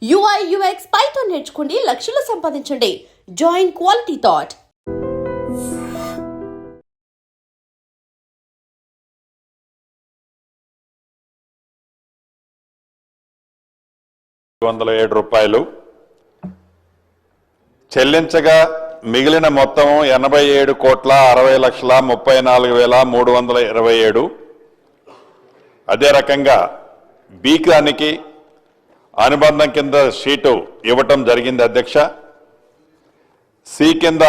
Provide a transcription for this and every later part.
UI UX Python నేర్చుకోండి, లక్షలు సంపాదించండి. Join quality thought. రూపాయలు చెల్లించగా మిగిలిన మొత్తం 87,60,34,327. అదే రకంగా బి దానికి అనుబంధం కింద షీటు ఇవ్వటం జరిగింది అధ్యక్ష. సి కింద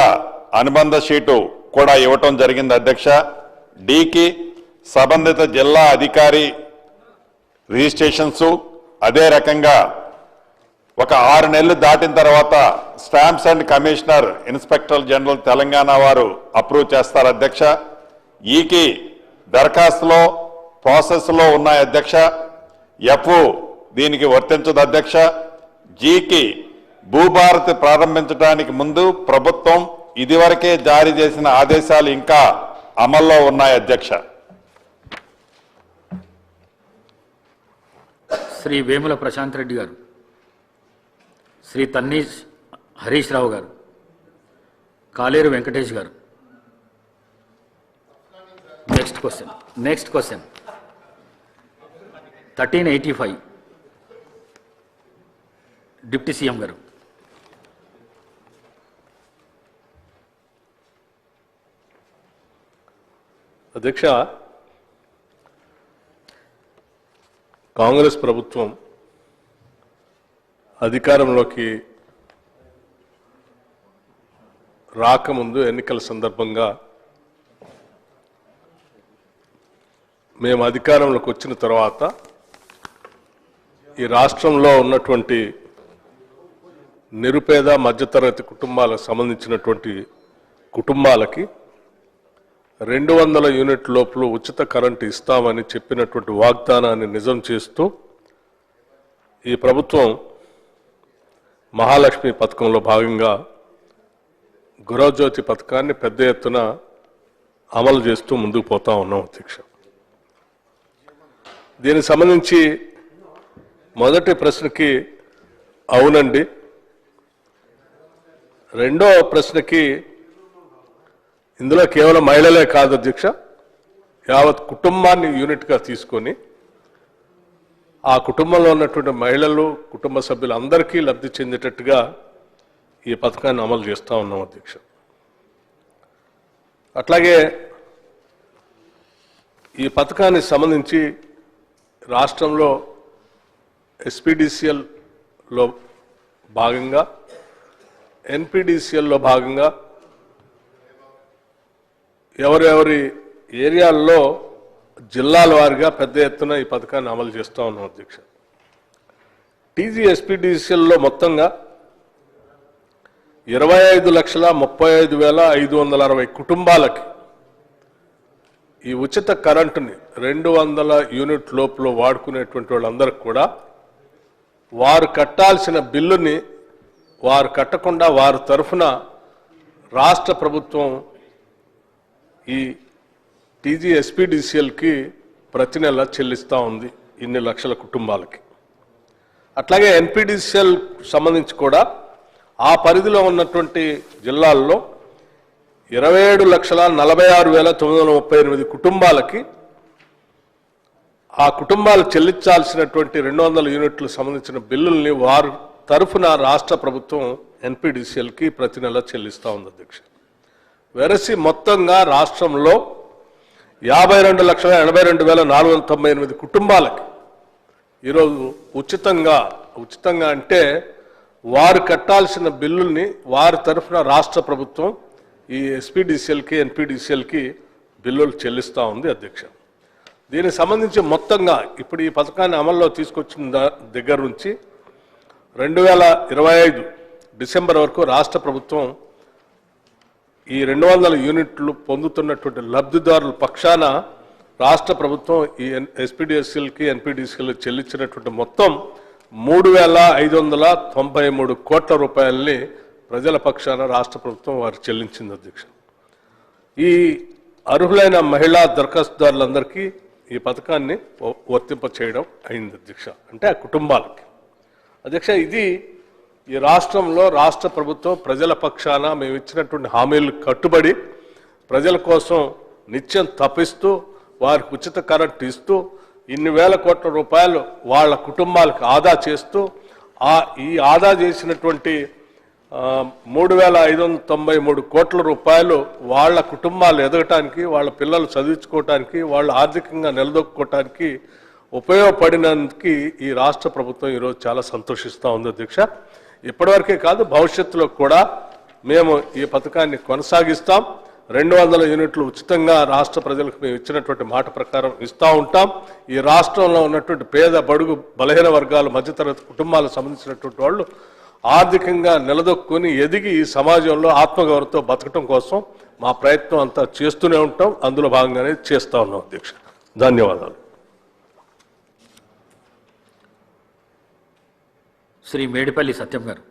అనుబంధ షీటు కూడా ఇవ్వటం జరిగింది అధ్యక్ష. డికి సంబంధిత జిల్లా అధికారి రిజిస్ట్రేషన్స్, అదే రకంగా ఒక 6 నెలలు దాటిన తర్వాత stamps and commissioner inspector general Telangana వారు అప్రూవ్ చేస్తారు అధ్యక్ష. ఈకి దరఖాస్తులో ప్రాసెస్లో ఉన్నాయి అధ్యక్ష. ఎఫ్ దీనికి వర్తించదు అధ్యక్ష. జీకి భూభారతి ప్రారంభించడానికి ముందు ప్రభుత్వం ఇదివరకే జారీ చేసిన ఆదేశాలు ఇంకా అమల్లో ఉన్నాయి అధ్యక్ష. శ్రీ వేముల ప్రశాంత్ రెడ్డి గారు, శ్రీ తన్నీష్ హరీష్ రావు గారు, కాలేరు వెంకటేష్ గారు. నెక్స్ట్ క్వశ్చన్ 1385 డిప్యూటీ సీఎం గారు. అధ్యక్ష, కాంగ్రెస్ ప్రభుత్వం అధికారంలోకి రాకముందు ఎన్నికల సందర్భంగా మేము అధికారంలోకి వచ్చిన తర్వాత ఈ రాష్ట్రంలో ఉన్నటువంటి నిరుపేద మధ్యతరగతి కుటుంబాలకు సంబంధించినటువంటి కుటుంబాలకి 200 యూనిట్ లోపల ఉచిత కరెంటు ఇస్తామని చెప్పినటువంటి వాగ్దానాన్ని నిజం చేస్తూ ఈ ప్రభుత్వం మహాలక్ష్మి పథకంలో భాగంగా గృహజ్యోతి పథకాన్ని పెద్ద ఎత్తున అమలు చేస్తూ ముందుకు పోతా ఉన్నాం అధ్యక్ష. దీనికి సంబంధించి మొదటి ప్రశ్నకి అవునండి, రెండో ప్రశ్నకి ఇందులో కేవలం మహిళలే కాదు అధ్యక్ష, యావత్ కుటుంబాన్ని యూనిట్గా తీసుకొని ఆ కుటుంబంలో ఉన్నటువంటి మహిళలు, కుటుంబ సభ్యులు అందరికీ లబ్ధి చెందేటట్టుగా ఈ పథకాన్ని అమలు చేస్తూ ఉన్నాం అధ్యక్ష. అట్లాగే ఈ పథకానికి సంబంధించి రాష్ట్రంలో ఎస్పీడీసీఎల్లో భాగంగా, ఎన్పీడీసీఎల్లో భాగంగా ఎవరెవరి ఏరియాల్లో జిల్లాల వారిగా పెద్ద ఎత్తున ఈ పథకాన్ని అమలు చేస్తూ ఉన్నాం అధ్యక్ష. టీజీఎస్పీడీసీఎల్లో మొత్తంగా 25,35,560 కుటుంబాలకి ఈ ఉచిత కరెంటుని 200 యూనిట్ లోపల వాడుకునేటువంటి వాళ్ళందరికీ కూడా వారు కట్టాల్సిన బిల్లుని వారు కట్టకుండా వారి తరఫున రాష్ట్ర ప్రభుత్వం ఈ టీజీఎస్పీడీసీఎల్కి ప్రతి నెల చెల్లిస్తూ ఉంది ఇన్ని లక్షల కుటుంబాలకి. అట్లాగే ఎన్పీడీసీఎల్ సంబంధించి కూడా ఆ పరిధిలో ఉన్నటువంటి జిల్లాల్లో 27,46,938 కుటుంబాలకి ఆ కుటుంబాలు చెల్లించాల్సినటువంటి 200 యూనిట్లకు సంబంధించిన బిల్లుల్ని వారు తరఫున రాష్ట్ర ప్రభుత్వం ఎన్పీడీసీఎల్కి ప్రతి నెల చెల్లిస్తూ ఉంది అధ్యక్ష. వెరసి మొత్తంగా రాష్ట్రంలో 52,82,498 కుటుంబాలకి ఈరోజు ఉచితంగా అంటే వారు కట్టాల్సిన బిల్లుల్ని వారి తరఫున రాష్ట్ర ప్రభుత్వం ఈ ఎస్పీడీసీఎల్కి, ఎన్పీడీసీఎల్కి బిల్లులు చెల్లిస్తూ ఉంది అధ్యక్ష. దీనికి సంబంధించి మొత్తంగా ఇప్పుడు ఈ పథకాన్ని అమల్లో తీసుకొచ్చిన దగ్గర నుంచి 2025 డిసెంబర్ వరకు రాష్ట్ర ప్రభుత్వం ఈ 200 యూనిట్లు పొందుతున్నటువంటి లబ్ధిదారుల పక్షాన రాష్ట్ర ప్రభుత్వం ఈ ఎస్పీడీసీఎల్కి, ఎన్పీడీసీఎల్కి చెల్లించినటువంటి మొత్తం 3,593 కోట్ల రూపాయలని ప్రజల పక్షాన రాష్ట్ర ప్రభుత్వం వారు చెల్లించింది అధ్యక్ష. ఈ అర్హులైన మహిళా దరఖాస్తుదారులందరికీ ఈ పథకాన్ని వర్తింప చేయడం అయింది అధ్యక్ష. అంటే ఆ కుటుంబాలకి అధ్యక్ష, ఇది ఈ రాష్ట్రంలో రాష్ట్ర ప్రభుత్వం ప్రజల పక్షాన మేము ఇచ్చినటువంటి హామీలు కట్టుబడి ప్రజల కోసం నిత్యం తప్పిస్తూ వారికి ఉచిత కరెంట్ ఇస్తూ ఇన్ని వేల కోట్ల రూపాయలు వాళ్ళ కుటుంబాలకు ఆదా చేస్తూ ఈ ఆదా చేసినటువంటి 3,593 కోట్ల రూపాయలు వాళ్ళ కుటుంబాలు ఎదగటానికి, వాళ్ళ పిల్లలు చదివించుకోవటానికి, వాళ్ళు ఆర్థికంగా నిలదొక్కుకోవటానికి ఉపయోగపడినందుకు ఈ రాష్ట్ర ప్రభుత్వం ఈరోజు చాలా సంతోషిస్తూ ఉంది అధ్యక్ష. ఇప్పటివరకే కాదు, భవిష్యత్తులో కూడా మేము ఈ పథకాన్ని కొనసాగిస్తాం. 200 యూనిట్లు ఉచితంగా రాష్ట్ర ప్రజలకు మేము ఇచ్చినటువంటి మాట ప్రకారం ఇస్తూ ఉంటాం. ఈ రాష్ట్రంలో ఉన్నటువంటి పేద, బడుగు, బలహీన వర్గాలు, మధ్యతరగతి కుటుంబాలకు సంబంధించినటువంటి వాళ్ళు ఆర్థికంగా నిలదొక్కుని ఎదిగి ఈ సమాజంలో ఆత్మగౌరవంతో బతకటం కోసం మా ప్రయత్నం అంతా చేస్తూనే ఉంటాం. అందులో భాగంగానే చేస్తూ ఉన్నాం అధ్యక్ష. ధన్యవాదాలు. శ్రీ మేడిపల్లి సత్యం గారు.